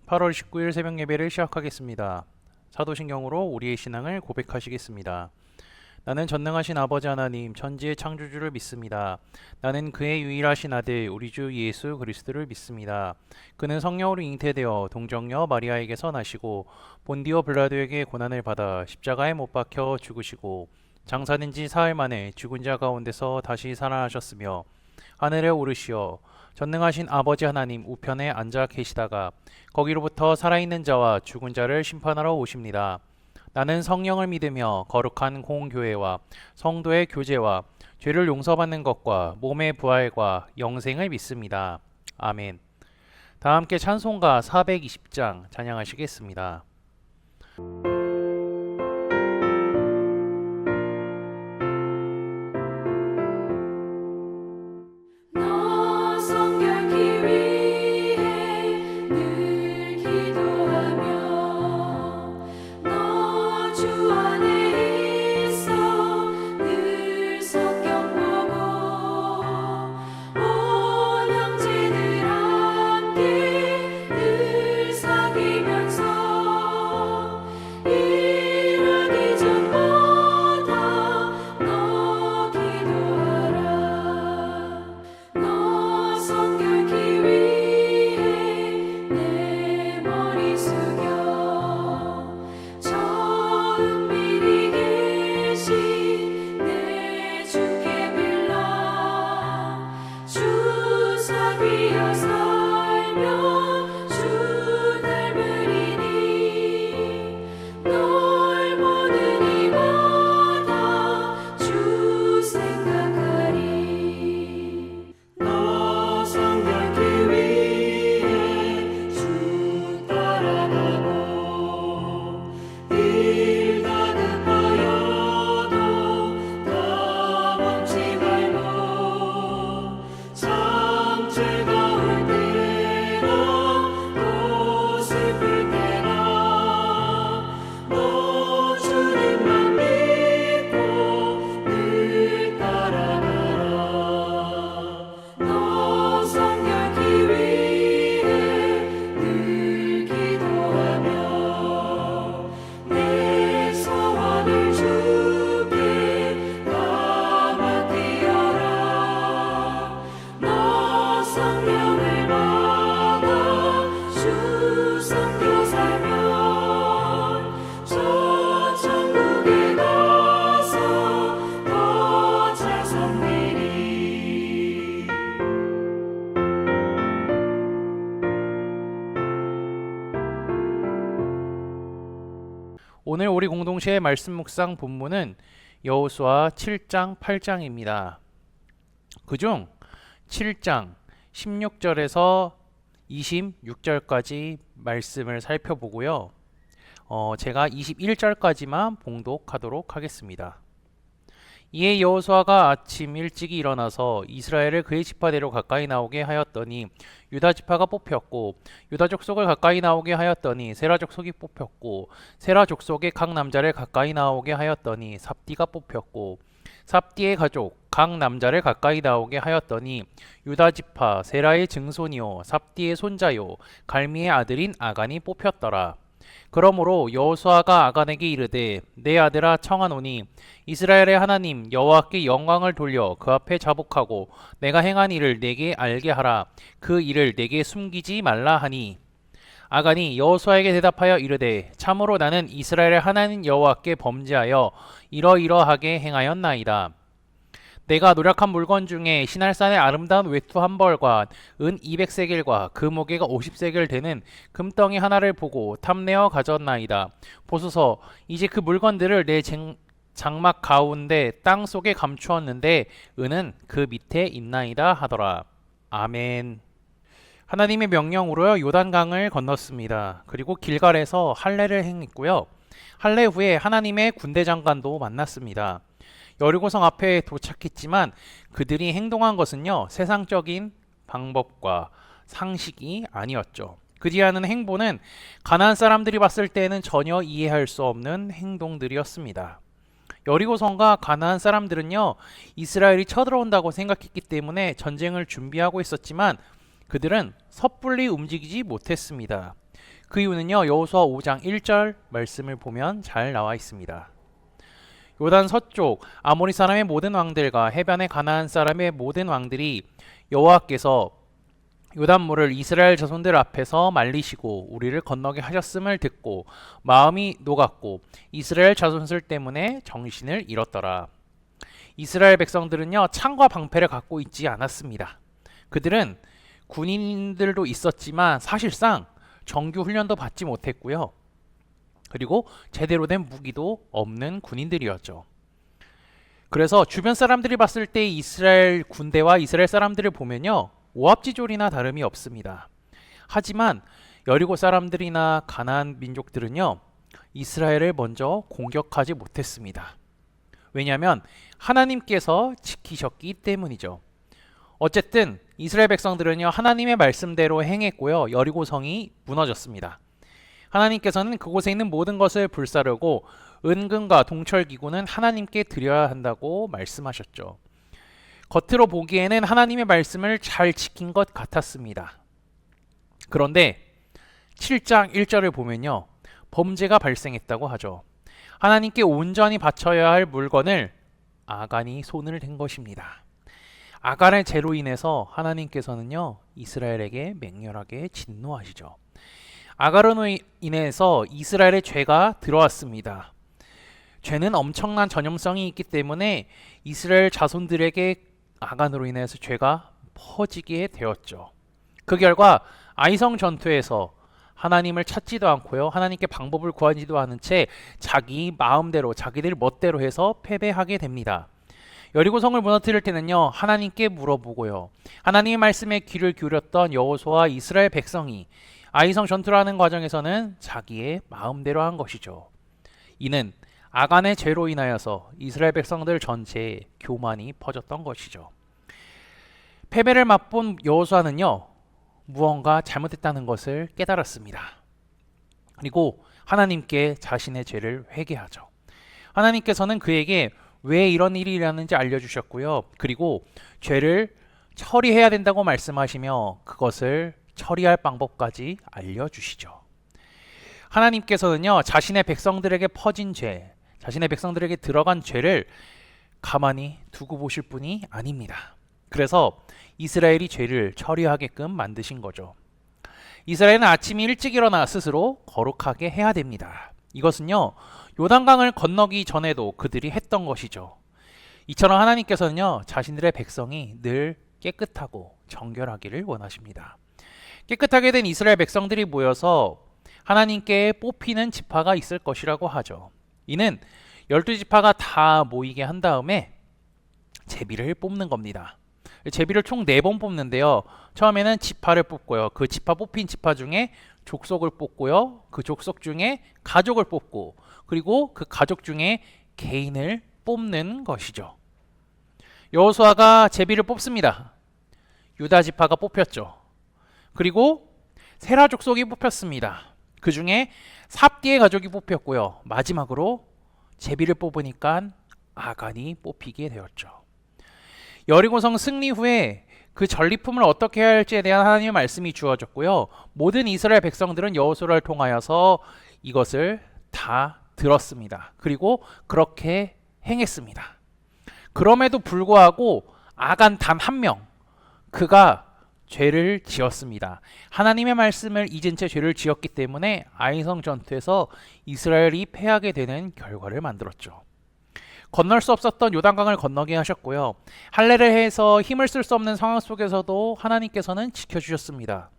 8월 19일 새벽 예배를 시작하겠습니다. 사도신경으로 우리의 신앙을 고백하시겠습니다. 나는 전능하신 아버지 하나님 천지의 창조주를 믿습니다. 나는 그의 유일하신 아들 우리 주 예수 그리스도를 믿습니다. 그는 성령으로 잉태되어 동정녀 마리아에게서 나시고 본디오 빌라도에게 고난을 받아 십자가에 못 박혀 죽으시고 장사된 지 사흘 만에 죽은 자 가운데서 다시 살아나셨으며 하늘에 오르시어 전능하신 아버지 하나님 우편에 앉아 계시다가 거기로부터 살아있는 자와 죽은 자를 심판하러 오십니다. 나는 성령을 믿으며 거룩한 공교회와 성도의 교제와 죄를 용서받는 것과 몸의 부활과 영생을 믿습니다. 아멘. 다 함께 찬송가 420장 찬양하시겠습니다. 오늘 우리 공동체의 말씀 묵상 본문은 여호수아 7장 8장입니다. 그중 7장 16절에서 26절까지 말씀을 살펴보고요. 제가 21절까지만 봉독하도록 하겠습니다. 이에 여호수아가 아침 일찍이 일어나서 이스라엘을 그의 지파대로 가까이 나오게 하였더니 유다 지파가 뽑혔고 유다 족속을 가까이 나오게 하였더니 세라 족속이 뽑혔고 세라 족속의 각 남자를 가까이 나오게 하였더니 삽디가 뽑혔고 삽디의 가족 각 남자를 가까이 나오게 하였더니 유다 지파 세라의 증손이요 삽디의 손자요 갈미의 아들인 아간이 뽑혔더라. 그러므로 여호수아가 아간에게 이르되 내 아들아 청하노니 이스라엘의 하나님 여호와께 영광을 돌려 그 앞에 자복하고 내가 행한 일을 내게 알게 하라. 그 일을 내게 숨기지 말라 하니 아간이 여호수아에게 대답하여 이르되 참으로 나는 이스라엘의 하나님 여호와께 범죄하여 이러이러하게 행하였나이다. 내가 노력한 물건 중에 시날산의 아름다운 외투 한 벌과 은 200세겔과 그 무게가 50세겔 되는 금덩이 하나를 보고 탐내어 가졌나이다. 보소서 이제 그 물건들을 내 장막 가운데 땅 속에 감추었는데 은은 그 밑에 있나이다 하더라. 아멘. 하나님의 명령으로 요단강을 건넜습니다. 그리고 길갈에서 할례를 행했고요. 할례 후에 하나님의 군대 장관도 만났습니다. 여리고성 앞에 도착했지만 그들이 행동한 것은요 세상적인 방법과 상식이 아니었죠. 그들이 하는 행보는 가나안 사람들이 봤을 때는 전혀 이해할 수 없는 행동들이었습니다. 여리고성과 가나안 사람들은요 이스라엘이 쳐들어온다고 생각했기 때문에 전쟁을 준비하고 있었지만 그들은 섣불리 움직이지 못했습니다. 그 이유는요, 여호수아 5장 1절 말씀을 보면 잘 나와 있습니다. 요단 서쪽 아모리 사람의 모든 왕들과 해변의 가나안 사람의 모든 왕들이 여호와께서 요단물을 이스라엘 자손들 앞에서 말리시고 우리를 건너게 하셨음을 듣고 마음이 녹았고 이스라엘 자손들 때문에 정신을 잃었더라. 이스라엘 백성들은요, 창과 방패를 갖고 있지 않았습니다. 그들은 군인들도 있었지만 사실상 정규 훈련도 받지 못했고요. 그리고 제대로 된 무기도 없는 군인들이었죠. 그래서 주변 사람들이 봤을 때 이스라엘 군대와 이스라엘 사람들을 보면요, 오합지졸이나 다름이 없습니다. 하지만 여리고 사람들이나 가나안 민족들은요, 이스라엘을 먼저 공격하지 못했습니다. 왜냐하면 하나님께서 지키셨기 때문이죠. 어쨌든 이스라엘 백성들은요, 하나님의 말씀대로 행했고요, 여리고성이 무너졌습니다. 하나님께서는 그곳에 있는 모든 것을 불사르고 은금과 동철기구는 하나님께 드려야 한다고 말씀하셨죠. 겉으로 보기에는 하나님의 말씀을 잘 지킨 것 같았습니다. 그런데 7장 1절을 보면요, 범죄가 발생했다고 하죠. 하나님께 온전히 바쳐야 할 물건을 아간이 손을 댄 것입니다. 아간의 죄로 인해서 하나님께서는요, 이스라엘에게 맹렬하게 진노하시죠. 아간으로 인해서 이스라엘의 죄가 들어왔습니다. 죄는 엄청난 전염성이 있기 때문에 이스라엘 자손들에게 아간으로 인해서 죄가 퍼지게 되었죠. 그 결과 아이성 전투에서 하나님을 찾지도 않고요, 하나님께 방법을 구하지도 않은 채 자기 마음대로 자기들 멋대로 해서 패배하게 됩니다. 여리고성을 무너뜨릴 때는요, 하나님께 물어보고요, 하나님의 말씀에 귀를 기울였던 여호수아와 이스라엘 백성이 아이성 전투를 하는 과정에서는 자기의 마음대로 한 것이죠. 이는 아간의 죄로 인하여서 이스라엘 백성들 전체에 교만이 퍼졌던 것이죠. 패배를 맛본 여호수아는요, 무언가 잘못했다는 것을 깨달았습니다. 그리고 하나님께 자신의 죄를 회개하죠. 하나님께서는 그에게 왜 이런 일이 일어났는지 알려주셨고요. 그리고 죄를 처리해야 된다고 말씀하시며 그것을 처리할 방법까지 알려주시죠. 하나님께서는요, 자신의 백성들에게 퍼진 죄, 자신의 백성들에게 들어간 죄를 가만히 두고 보실 분이 아닙니다. 그래서 이스라엘이 죄를 처리하게끔 만드신 거죠. 이스라엘은 아침 일찍 일어나 스스로 거룩하게 해야 됩니다. 이것은요, 요단강을 건너기 전에도 그들이 했던 것이죠. 이처럼 하나님께서는요, 자신들의 백성이 늘 깨끗하고 정결하기를 원하십니다. 깨끗하게 된 이스라엘 백성들이 모여서 하나님께 뽑히는 지파가 있을 것이라고 하죠. 이는 12지파가 다 모이게 한 다음에 제비를 뽑는 겁니다. 제비를 총 4번 뽑는데요. 처음에는 지파를 뽑고요. 그 지파 뽑힌 지파 중에 족속을 뽑고요. 그 족속 중에 가족을 뽑고, 그리고 그 가족 중에 개인을 뽑는 것이죠. 여호수아가 제비를 뽑습니다. 유다 지파가 뽑혔죠. 그리고 세라 족속이 뽑혔습니다. 그 중에 삽디의 가족이 뽑혔고요. 마지막으로 제비를 뽑으니까 아간이 뽑히게 되었죠. 여리고성 승리 후에 그 전리품을 어떻게 해야 할지에 대한 하나님의 말씀이 주어졌고요. 모든 이스라엘 백성들은 여호수아를 통하여서 이것을 다 들었습니다. 그리고 그렇게 행했습니다. 그럼에도 불구하고 아간 단 한 명, 그가 죄를 지었습니다. 하나님의 말씀을 잊은 채 죄를 지었기 때문에 아이성 전투에서 이스라엘이 패하게 되는 결과를 만들었죠. 건널 수 없었던 요단강을 건너게 하셨고요. 할례를 해서 힘을 쓸 수 없는 상황 속에서도 하나님께서는 지켜주셨습니다.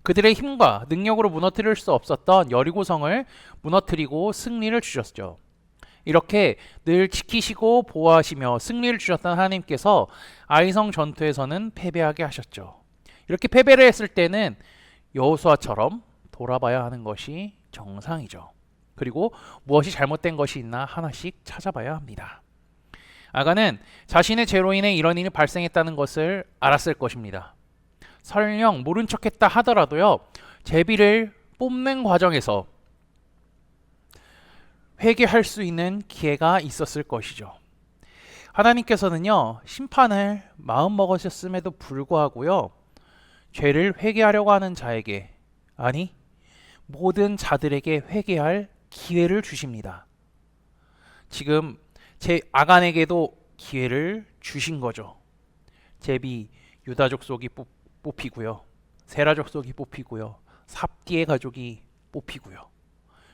그들의 힘과 능력으로 무너뜨릴 수 없었던 여리고성을 무너뜨리고 승리를 주셨죠. 이렇게 늘 지키시고 보호하시며 승리를 주셨던 하나님께서 아이성 전투에서는 패배하게 하셨죠. 이렇게 패배를 했을 때는 여호수아처럼 돌아봐야 하는 것이 정상이죠. 그리고 무엇이 잘못된 것이 있나 하나씩 찾아봐야 합니다. 아간은 자신의 죄로 인해 이런 일이 발생했다는 것을 알았을 것입니다. 설령 모른 척했다 하더라도요, 제비를 뽑는 과정에서 회개할 수 있는 기회가 있었을 것이죠. 하나님께서는요, 심판을 마음먹으셨음에도 불구하고요, 죄를 회개하려고 하는 자에게, 아니 모든 자들에게 회개할 기회를 주십니다. 지금 제 아간에게도 기회를 주신 거죠. 제비 유다 족속이 뽑히고요. 세라 족속이 뽑히고요. 삽디의 가족이 뽑히고요.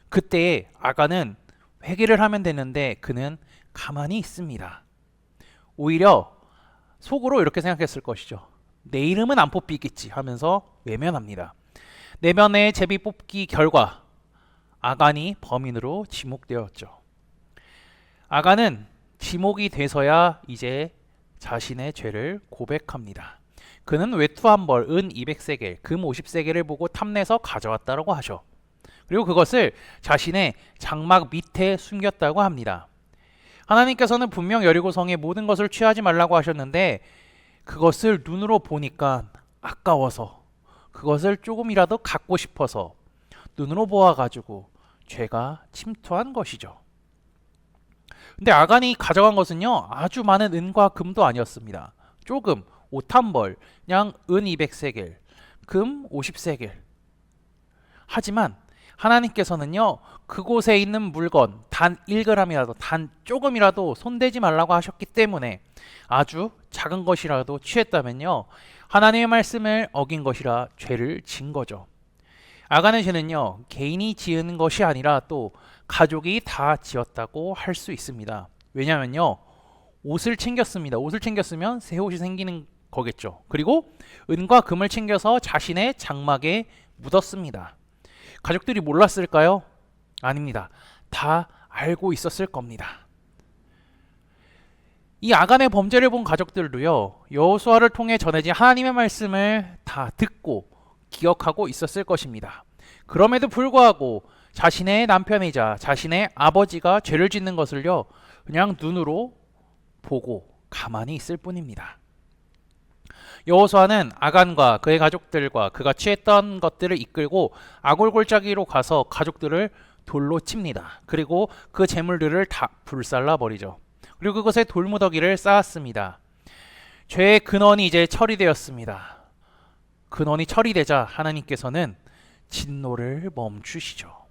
그때 아간은 회개를 하면 되는데 그는 가만히 있습니다. 오히려 속으로 이렇게 생각했을 것이죠. 내 이름은 안 뽑히겠지 하면서 외면합니다. 내면의 제비 뽑기 결과 아간이 범인으로 지목되었죠. 아간은 지목이 돼서야 이제 자신의 죄를 고백합니다. 그는 외투 한 벌, 은 200세겔, 금 50세겔을 보고 탐내서 가져왔다고 하죠. 그리고 그것을 자신의 장막 밑에 숨겼다고 합니다. 하나님께서는 분명 여리고성의 모든 것을 취하지 말라고 하셨는데 그것을 눈으로 보니까 아까워서 그것을 조금이라도 갖고 싶어서 눈으로 보아가지고 죄가 침투한 것이죠. 근데 아간이 가져간 것은요 아주 많은 은과 금도 아니었습니다. 조금 옷 한 벌, 그냥 은 200세겔, 금 50세겔. 하지만 하나님께서는요 그곳에 있는 물건 단 1g이라도 단 조금이라도 손대지 말라고 하셨기 때문에 아주 작은 것이라도 취했다면요 하나님의 말씀을 어긴 것이라 죄를 진 거죠. 아간의 죄는요 개인이 지은 것이 아니라 또 가족이 다 지었다고 할 수 있습니다. 왜냐하면요 옷을 챙겼습니다. 옷을 챙겼으면 새 옷이 생기는 거겠죠. 그리고 은과 금을 챙겨서 자신의 장막에 묻었습니다. 가족들이 몰랐을까요? 아닙니다. 다 알고 있었을 겁니다. 이 아간의 범죄를 본 가족들도요 여호수아를 통해 전해진 하나님의 말씀을 다 듣고 기억하고 있었을 것입니다. 그럼에도 불구하고 자신의 남편이자 자신의 아버지가 죄를 짓는 것을요 그냥 눈으로 보고 가만히 있을 뿐입니다. 여호수아는 아간과 그의 가족들과 그가 취했던 것들을 이끌고 아골골짜기로 가서 가족들을 돌로 칩니다. 그리고 그 재물들을 다 불살라 버리죠. 그리고 그것에 돌무더기를 쌓았습니다. 죄의 근원이 이제 처리되었습니다. 근원이 처리되자 하나님께서는 진노를 멈추시죠.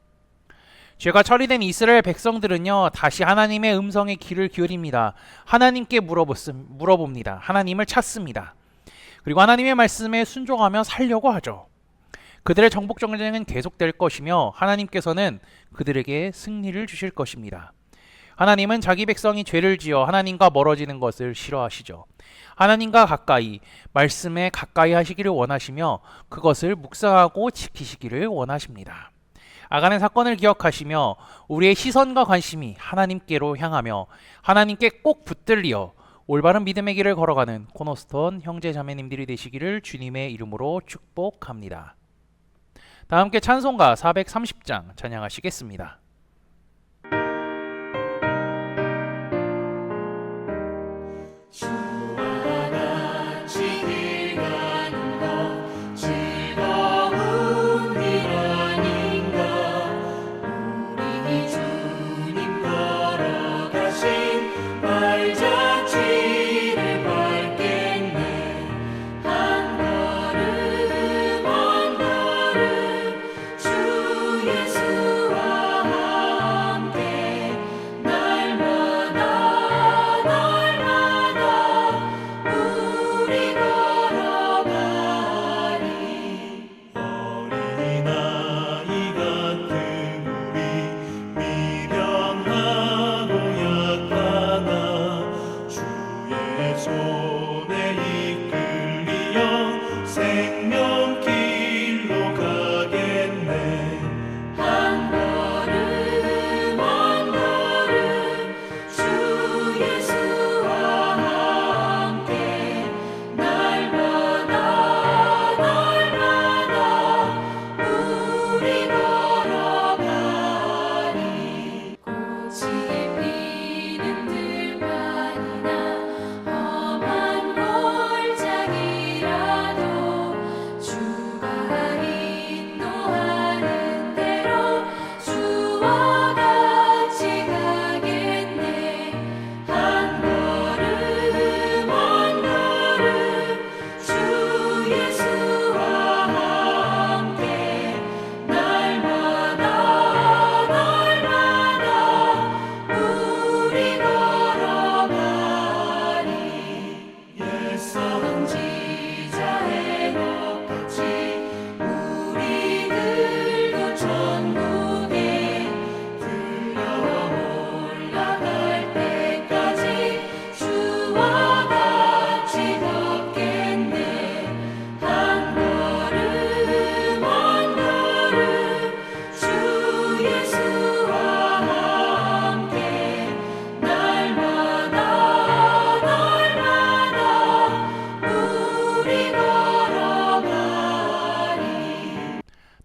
죄가 처리된 이스라엘 백성들은요 다시 하나님의 음성에 귀를 기울입니다. 하나님께 물어봅니다. 하나님을 찾습니다. 그리고 하나님의 말씀에 순종하며 살려고 하죠. 그들의 정복 전쟁은 계속될 것이며 하나님께서는 그들에게 승리를 주실 것입니다. 하나님은 자기 백성이 죄를 지어 하나님과 멀어지는 것을 싫어하시죠. 하나님과 가까이, 말씀에 가까이 하시기를 원하시며 그것을 묵상하고 지키시기를 원하십니다. 아간의 사건을 기억하시며 우리의 시선과 관심이 하나님께로 향하며 하나님께 꼭 붙들리어 올바른 믿음의 길을 걸어가는 코너스톤 형제 자매님들이 되시기를 주님의 이름으로 축복합니다. 다 함께 찬송가 430장 찬양하시겠습니다. 주 예수와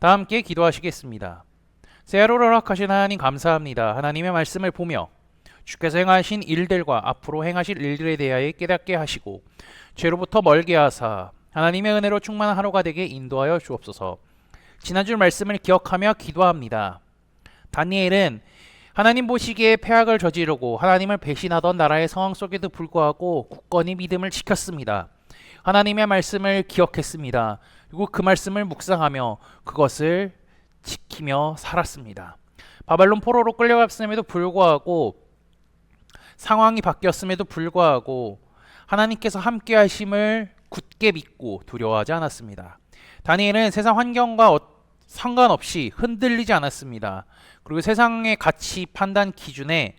다 함께 기도하시겠습니다. 새해를 허락하신 하나님 감사합니다. 하나님의 말씀을 보며 주께서 행하신 일들과 앞으로 행하실 일들에 대하여 깨닫게 하시고 죄로부터 멀게 하사 하나님의 은혜로 충만한 하루가 되게 인도하여 주옵소서. 지난주 말씀을 기억하며 기도합니다. 다니엘은 하나님 보시기에 패악을 저지르고 하나님을 배신하던 나라의 상황 속에도 불구하고 굳건히 믿음을 지켰습니다. 하나님의 말씀을 기억했습니다. 그리고 그 말씀을 묵상하며 그것을 지키며 살았습니다. 바벨론 포로로 끌려갔음에도 불구하고 상황이 바뀌었음에도 불구하고 하나님께서 함께 하심을 굳게 믿고 두려워하지 않았습니다. 다니엘은 세상 환경과 상관없이 흔들리지 않았습니다. 그리고 세상의 가치 판단 기준에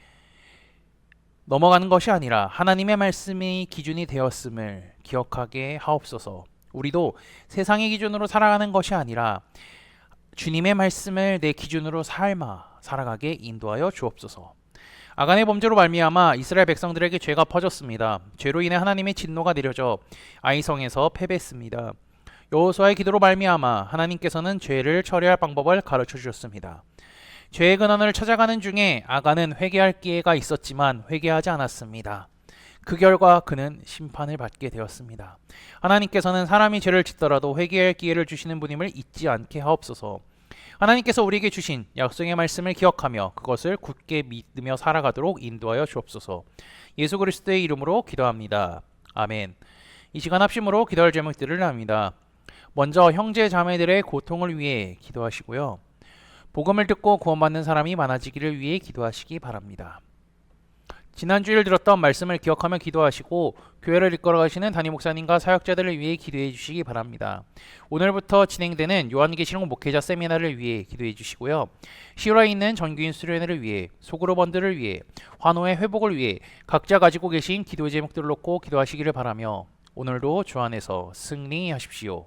넘어가는 것이 아니라 하나님의 말씀이 기준이 되었음을 기억하게 하옵소서. 우리도 세상의 기준으로 살아가는 것이 아니라 주님의 말씀을 내 기준으로 살아가게 인도하여 주옵소서. 아간의 범죄로 말미암아 이스라엘 백성들에게 죄가 퍼졌습니다. 죄로 인해 하나님의 진노가 내려져 아이성에서 패배했습니다. 여호수아의 기도로 말미암아 하나님께서는 죄를 처리할 방법을 가르쳐 주셨습니다. 죄의 근원을 찾아가는 중에 아간은 회개할 기회가 있었지만 회개하지 않았습니다. 그 결과 그는 심판을 받게 되었습니다. 하나님께서는 사람이 죄를 짓더라도 회개할 기회를 주시는 분임을 잊지 않게 하옵소서. 하나님께서 우리에게 주신 약속의 말씀을 기억하며 그것을 굳게 믿으며 살아가도록 인도하여 주옵소서. 예수 그리스도의 이름으로 기도합니다. 아멘. 이 시간 합심으로 기도할 제목들을 나눕니다. 먼저 형제 자매들의 고통을 위해 기도하시고요. 복음을 듣고 구원받는 사람이 많아지기를 위해 기도하시기 바랍니다. 지난주일 들었던 말씀을 기억하며 기도하시고 교회를 이끌어 가시는 담임 목사님과 사역자들을 위해 기도해 주시기 바랍니다. 오늘부터 진행되는 요한계시록 목회자 세미나를 위해 기도해 주시고요. 10월에 있는 정규인 수련회를 위해, 소그룹원들을 위해, 환호의 회복을 위해 각자 가지고 계신 기도 제목들을 놓고 기도하시기를 바라며 오늘도 주 안에서 승리하십시오.